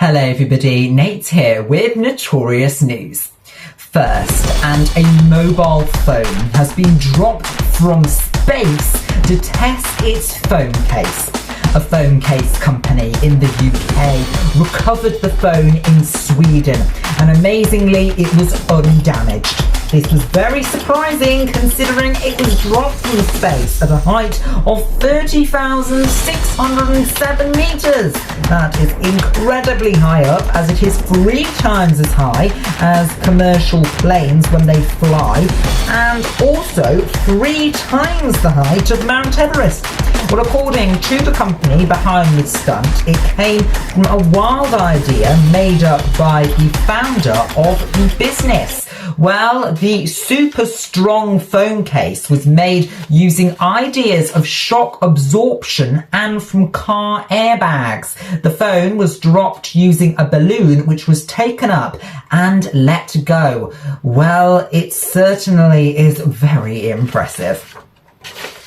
Hello everybody, Nate here with Notorious News. First, and a mobile phone has been dropped from space to test its phone case. A phone case company in the UK recovered the phone in Sweden, and amazingly it was undamaged. This was very surprising considering it was dropped from space at a height of 30,607 meters. That is incredibly high up, as it is 3 times as high as commercial planes when they fly, and also 3 times the height of Mount Everest. Well, according to the company behind this stunt, it came from a wild idea made up by the founder of the business. Well, the super strong phone case was made using ideas of shock absorption and from car airbags. The phone was dropped using a balloon which was taken up and let go. Well, it certainly is very impressive.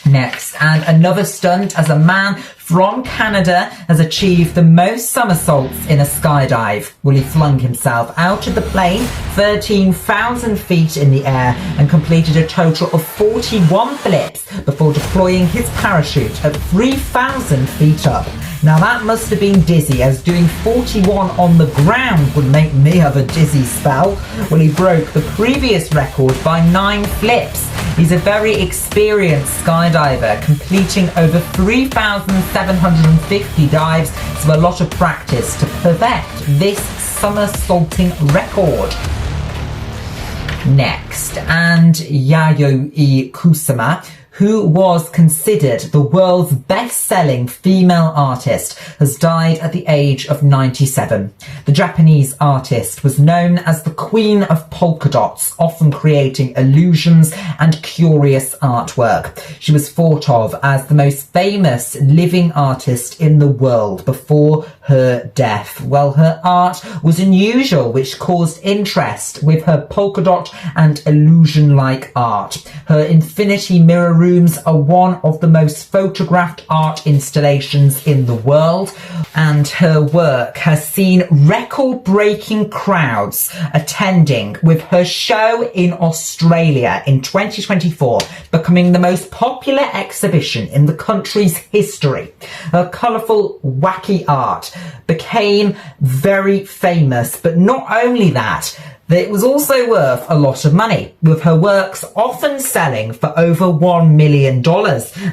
Next, and another stunt as a man from Canada has achieved the most somersaults in a skydive. Well, he flung himself out of the plane 13,000 feet in the air and completed a total of 41 flips before deploying his parachute at 3,000 feet up. Now that must have been dizzy, as doing 41 on the ground would make me have a dizzy spell. Well, he broke the previous record by 9 flips. He's a very experienced skydiver, completing over 3,750 dives, so a lot of practice to perfect this somersaulting record. Next, and Yayoi Kusama, who was considered the world's best-selling female artist, has died at the age of 97. The Japanese artist was known as the Queen of Polka Dots, often creating illusions and curious artwork. She was thought of as the most famous living artist in the world before her death. Well, her art was unusual, which caused interest with her polka dot and illusion-like art. Her infinity mirror rooms are one of the most photographed art installations in the world, and her work has seen record-breaking crowds attending, with her show in Australia in 2024 becoming the most popular exhibition in the country's history. Her colourful, wacky art became very famous, but not only that, it was also worth a lot of money, with her works often selling for over $1 million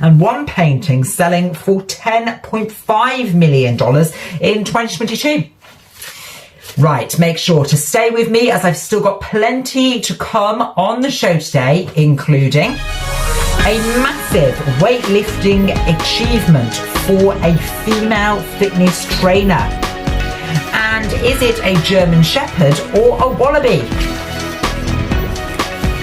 and one painting selling for $10.5 million in 2022. Right, make sure to stay with me, as I've still got plenty to come on the show today, including a massive weightlifting achievement for a female fitness trainer. And is it a German Shepherd or a wallaby?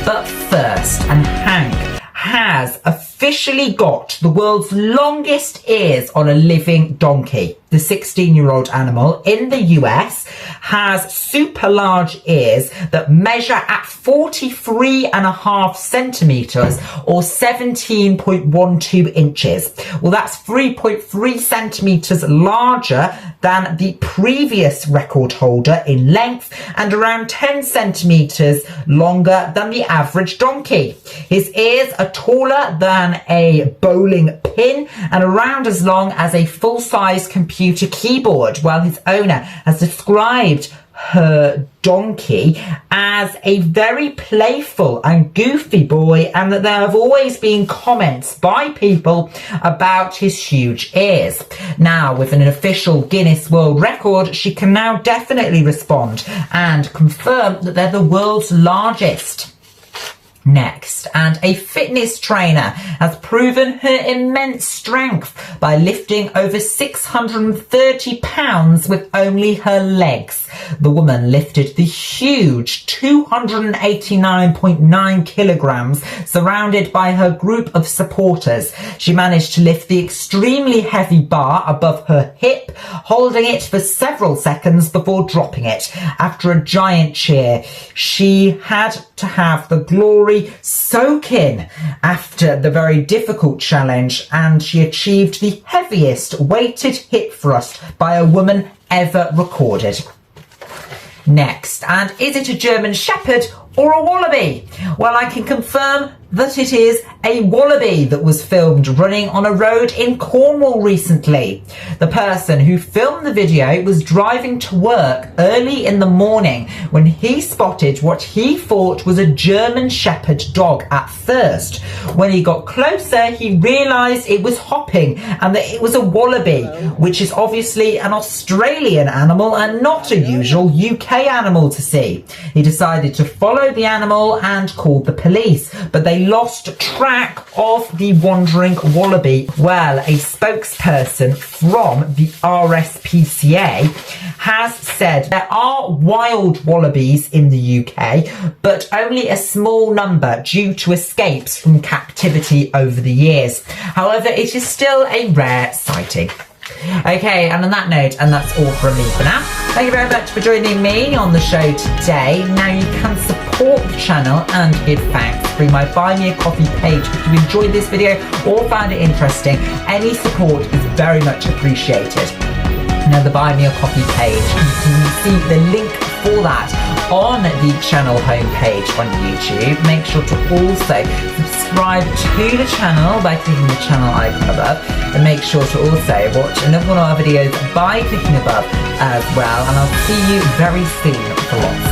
But first, and Hank has officially got the world's longest ears on a living donkey. The 16-year-old animal in the US has super large ears that measure at 43.5 centimeters or 17.12 inches. Well, that's 3.3 centimeters larger than the previous record holder in length and around 10 centimeters longer than the average donkey. His ears are taller than a bowling pin and around as long as a full-size computer keyboard, while his owner has described her donkey as a very playful and goofy boy, and that there have always been comments by people about his huge ears. Now, with an official Guinness World Record, she can now definitely respond and confirm that they're the world's largest. Next, and a fitness trainer has proven her immense strength by lifting over 630 pounds with only her legs. The woman lifted the huge 289.9 kilograms surrounded by her group of supporters. She managed to lift the extremely heavy bar above her hip, holding it for several seconds before dropping it. After a giant cheer, she had to have the glory soak in after the very difficult challenge, and she achieved the heaviest weighted hip thrust by a woman ever recorded. Next, and is it a German Shepherd or a wallaby? Well, I can confirm that it is a wallaby that was filmed running on a road in Cornwall recently. The person who filmed the video was driving to work early in the morning when he spotted what he thought was a German Shepherd dog at first. When he got closer, he realised it was hopping and that it was a wallaby, which is obviously an Australian animal and not a usual UK animal to see. He decided to follow the animal and called the police, but they lost track of the wandering wallaby. Well, a spokesperson from the RSPCA has said there are wild wallabies in the UK, but only a small number due to escapes from captivity over the years. However, it is still a rare sighting. Okay, and on that note, and that's all from me for now. Thank you very much for joining me on the show today. Now you can support the channel and give thanks through my Buy Me a Coffee page. If you enjoyed this video or found it interesting, any support is very much appreciated. Now the Buy Me a Coffee page, you can see the link for that on the channel homepage on YouTube. Make sure to also subscribe to the channel by clicking the channel icon above, and make sure to also watch another one of our videos by clicking above as well. And I'll see you very soon for lots